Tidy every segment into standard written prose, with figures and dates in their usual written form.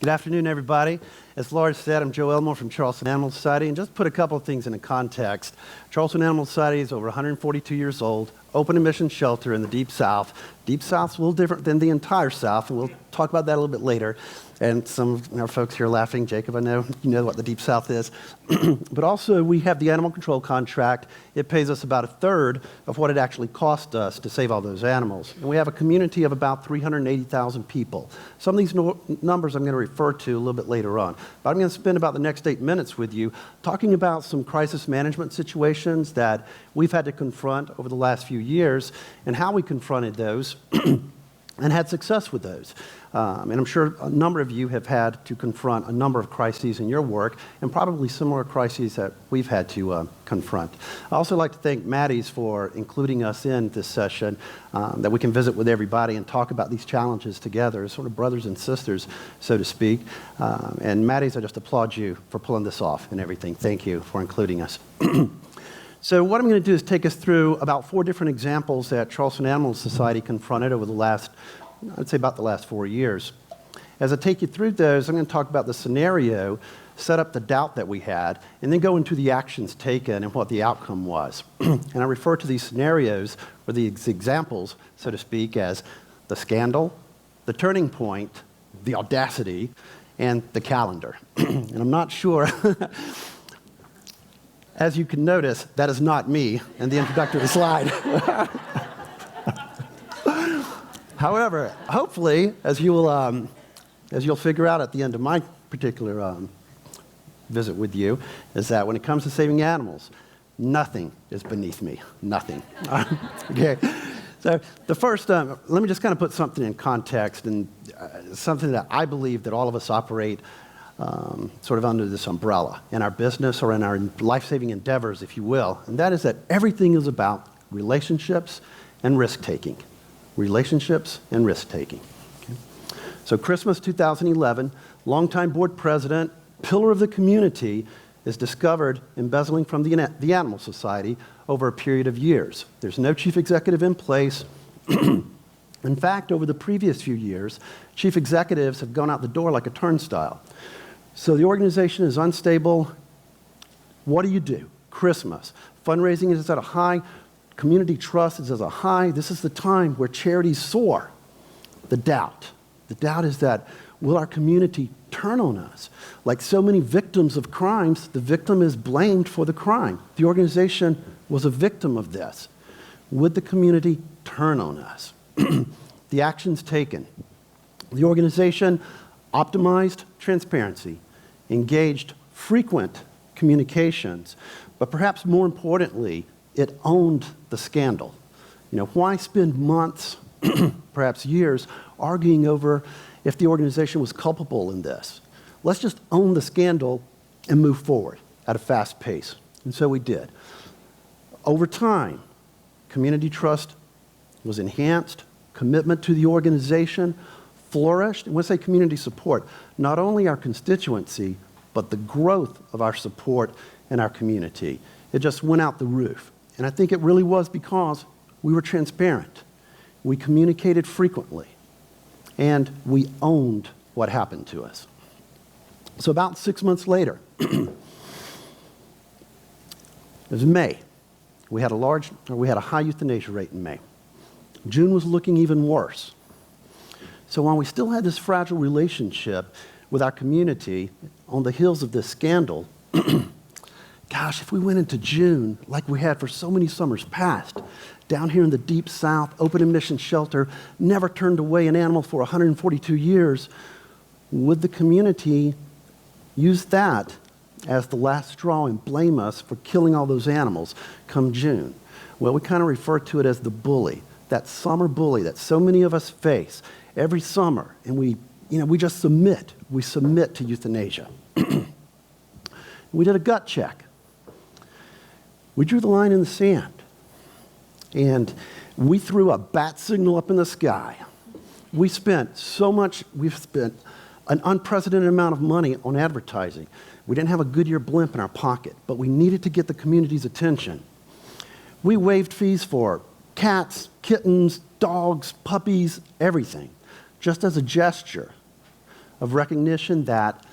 Good afternoon, everybody. As Laura said, I'm Joe Elmore from Charleston Animal Society, and just put a couple of things into context. Charleston Animal Society is over 142 years old, open admission shelter in the Deep South. Deep South's a little different than the entire South, and we'll talk about that a little bit later. And some of our folks here are laughing. Jacob, I know you know what the Deep South is. But also, we have the animal control contract. It pays us about a third of what it actually cost us to save all those animals. And we have a community of about 380,000 people. Some of these numbers I'm going to refer to a little bit later on. But I'm going to spend about the next 8 minutes with you talking about some crisis management situations that we've had to confront over the last few years and how we confronted those and had success with those. And I'm sure a number of you have had to confront a number of crises in your work and probably similar crises that we've had to confront. I also like to thank Maddie's for including us in this session, that we can visit with everybody and talk about these challenges together as sort of brothers and sisters, so to speak. And Maddie's, I just applaud you for pulling this off and everything. Thank you for including us. So what I'm going to do is take us through about 4 different examples that Charleston Animal Society confronted over the last, I'd say about the last 4 years. As I take you through those, I'm going to talk about the scenario, set up the doubt that we had, and then go into the actions taken and what the outcome was. And I refer to these scenarios, or these examples, so to speak, as the scandal, the turning point, the audacity, and the calendar. And I'm not sure... As you can notice, that is not me in the introductory slide. However, hopefully, as you'll figure out at the end of my particular visit with you, is that when it comes to saving animals, nothing is beneath me. Nothing. Okay. So the first, let me just kind of put something in context and something that I believe that all of us operate sort of under this umbrella in our business or in our life-saving endeavors, if you will, and that is that everything is about relationships and risk-taking. Relationships and risk-taking. Okay? So Christmas 2011, longtime board president, pillar of the community, is discovered embezzling from the Animal Society over a period of years. There's no chief executive in place. In fact, over the previous few years, chief executives have gone out the door like a turnstile. So the organization is unstable. What do? Christmas. Fundraising is at a high. Community trust is at a high. This is the time where charities soar. The doubt. The doubt is that, will our community turn on us? Like so many victims of crimes, the victim is blamed for the crime. The organization was a victim of this. Would the community turn on us? The actions taken. The organization optimized transparency, engaged frequent communications, but perhaps more importantly, it owned the scandal. You know, why spend months, perhaps years, arguing over if the organization was culpable in this? Let's just own the scandal and move forward at a fast pace. And so we did. Over time, community trust was enhanced, commitment to the organization flourished, and when I say community support, not only our constituency, but the growth of our support in our community. It just went out the roof. And I think it really was because we were transparent. We communicated frequently, and we owned what happened to us. So about 6 months later, it was May. We had a high euthanasia rate in May. June was looking even worse. So while we still had this fragile relationship with our community on the heels of this scandal, gosh, if we went into June like we had for so many summers past, down here in the Deep South, open admission shelter, never turned away an animal for 142 years, would the community use that as the last straw and blame us for killing all those animals come June? Well, we kind of refer to it as the bully, that summer bully that so many of us face every summer, and we just submit. We submit to euthanasia. We did a gut check. We drew the line in the sand, and we threw a bat signal up in the sky. We've spent an unprecedented amount of money on advertising. We didn't have a Goodyear blimp in our pocket, but we needed to get the community's attention. We waived fees for cats, kittens, dogs, puppies, everything, just as a gesture of recognition that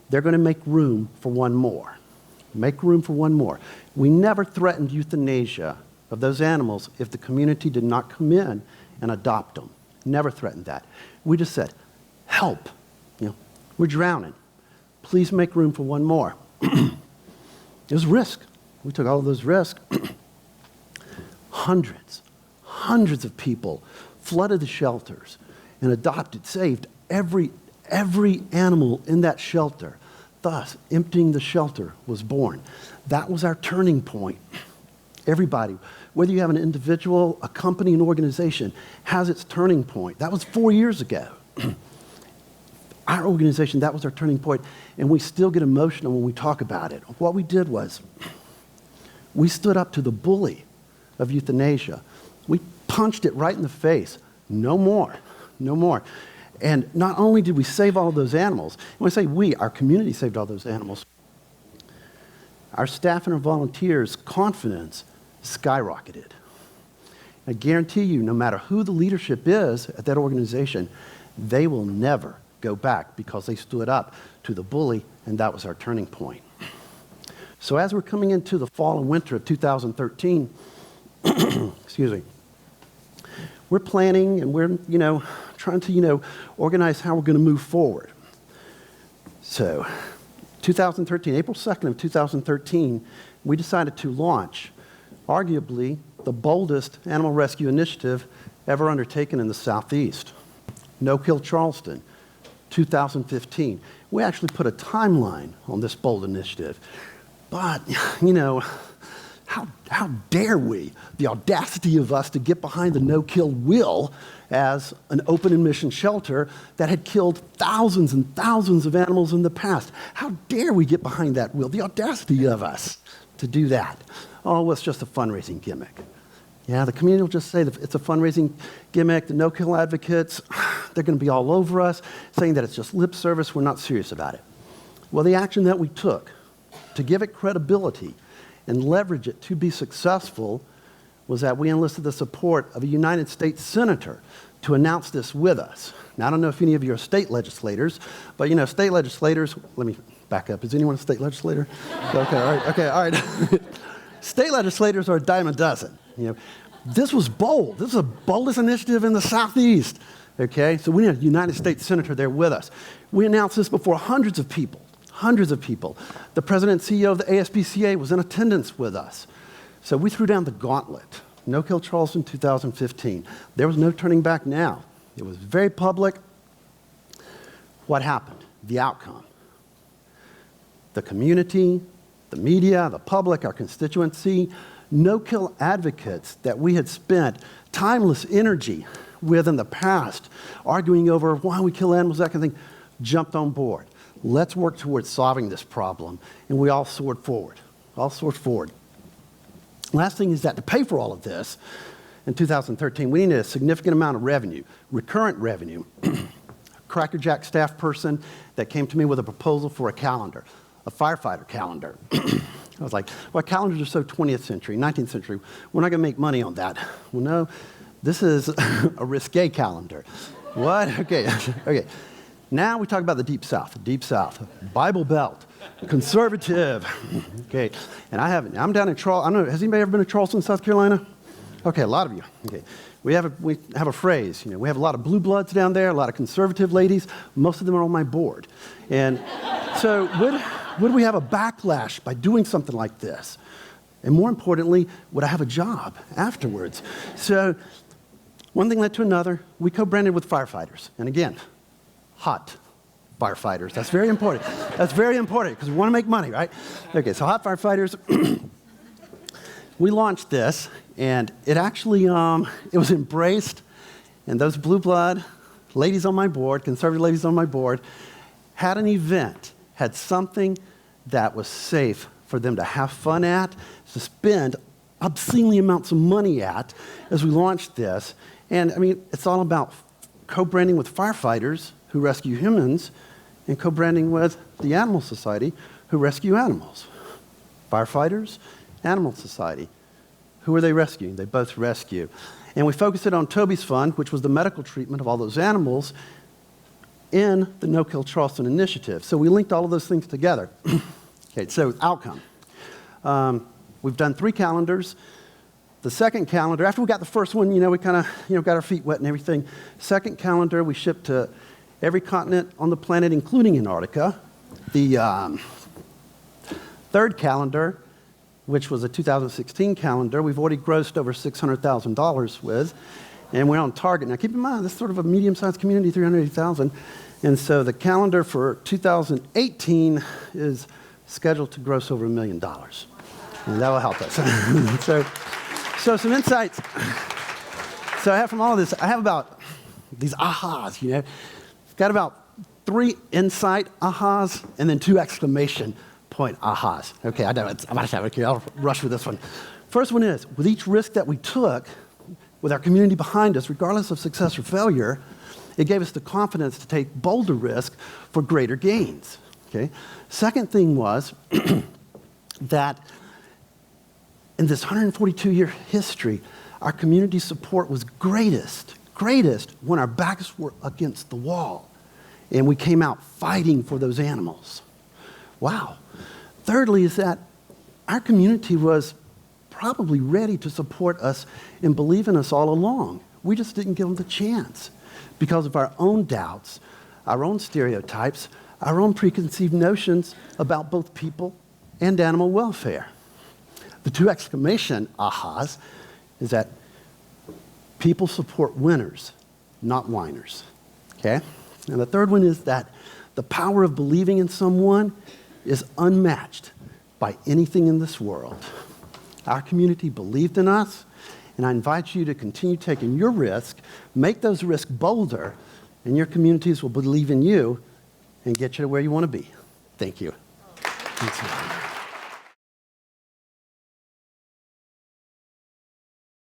they're going to make room for one more. Make room for one more. We never threatened euthanasia of those animals if the community did not come in and adopt them. Never threatened that. We just said, help. We're drowning. Please make room for one more. It was risk. We took all of those risks. Hundreds of people flooded the shelters and adopted, saved every animal in that shelter. Thus, emptying the shelter was born. That was our turning point. Everybody, whether you have an individual, a company, an organization, has its turning point. That was 4 years ago. Our organization, that was our turning point, and we still get emotional when we talk about it. What we did was, we stood up to the bully of euthanasia. We punched it right in the face. No more. No more. And not only did we save all of those animals, when I say we, our community saved all those animals, our staff and our volunteers' confidence skyrocketed. I guarantee you, no matter who the leadership is at that organization, they will never go back because they stood up to the bully, and that was our turning point. So as we're coming into the fall and winter of 2013, excuse me, we're planning and we're, trying to, organize how we're going to move forward. So 2013, April 2nd of 2013, we decided to launch arguably the boldest animal rescue initiative ever undertaken in the Southeast. No Kill Charleston, 2015. We actually put a timeline on this bold initiative. But, how dare we, the audacity of us to get behind the no-kill will as an open admission shelter that had killed thousands and thousands of animals in the past. How dare we get behind that will, the audacity of us to do that. Oh, well, it's just a fundraising gimmick. Yeah, the community will just say that it's a fundraising gimmick. The no-kill advocates, they're going to be all over us, saying that it's just lip service. We're not serious about it. Well, the action that we took to give it credibility and leverage it to be successful was that we enlisted the support of a United States senator to announce this with us. Now, I don't know if any of you are state legislators, but state legislators, let me back up. Is anyone a state legislator? Okay, all right. State legislators are a dime a dozen. This was bold. This is the boldest initiative in the Southeast. Okay, so we had a United States senator there with us. We announced this before hundreds of people. The president and CEO of the ASPCA was in attendance with us. So we threw down the gauntlet. No Kill Charleston 2015. There was no turning back now. It was very public. What happened? The outcome. The community, the media, the public, our constituency, no-kill advocates that we had spent timeless energy with in the past, arguing over why we kill animals, that kind of thing, jumped on board. Let's work towards solving this problem. And we all soared forward. Last thing is that to pay for all of this, in 2013, we needed a significant amount of revenue, recurrent revenue. A Cracker Jack staff person that came to me with a proposal for a calendar, a firefighter calendar. I was like, well, calendars are so 20th century, 19th century. We're not going to make money on that. Well, no, this is a risque calendar. What? Okay. Now we talk about the Deep South, Bible Belt, conservative. Okay, and I'm down in Charleston. I don't know, has anybody ever been to Charleston, South Carolina? Okay, a lot of you. Okay, we have a phrase. We have a lot of blue bloods down there, a lot of conservative ladies. Most of them are on my board, and so would we have a backlash by doing something like this? And more importantly, would I have a job afterwards? So one thing led to another. We co-branded with firefighters, and again, hot firefighters. That's very important. That's very important because we want to make money, right? Okay, so hot firefighters. We launched this, and it actually it was embraced, and those blue blood ladies on my board, conservative ladies on my board, had an event, had something that was safe for them to have fun at, to spend obscenely amounts of money at as we launched this. And I mean, it's all about co-branding with firefighters who rescue humans and co-branding with the Animal Society who rescue animals. Firefighters, Animal Society. Who are they rescuing? They both rescue. And we focused it on Toby's Fund, which was the medical treatment of all those animals. in the No Kill Charleston initiative. So we linked all of those things together. Okay, so outcome. We've done 3 calendars. The second calendar, after we got the first one, we kind of, got our feet wet and everything. Second calendar, we shipped to every continent on the planet, including Antarctica. The third calendar, which was a 2016 calendar, we've already grossed over $600,000 with, and we're on target. Now, keep in mind, this is sort of a medium-sized community, 380,000, and so the calendar for 2018 is scheduled to gross over $1 million, and that will help us. So some insights. So I have from all of this, I have about these ahas, Got about 3 insight ahas and then 2 exclamation point ahas. Okay, I know I'll rush with this one. First one is, with each risk that we took, with our community behind us, regardless of success or failure, it gave us the confidence to take bolder risk for greater gains. Okay. Second thing was that in this 142-year history, our community support was greatest when our backs were against the wall and we came out fighting for those animals. Wow. Thirdly is that our community was probably ready to support us and believe in us all along. We just didn't give them the chance because of our own doubts, our own stereotypes, our own preconceived notions about both people and animal welfare. The 2 exclamation ahas is that people support winners, not whiners. Okay? And the third one is that the power of believing in someone is unmatched by anything in this world. Our community believed in us, and I invite you to continue taking your risk, make those risks bolder, and your communities will believe in you and get you to where you want to be. Thank you. Thanks.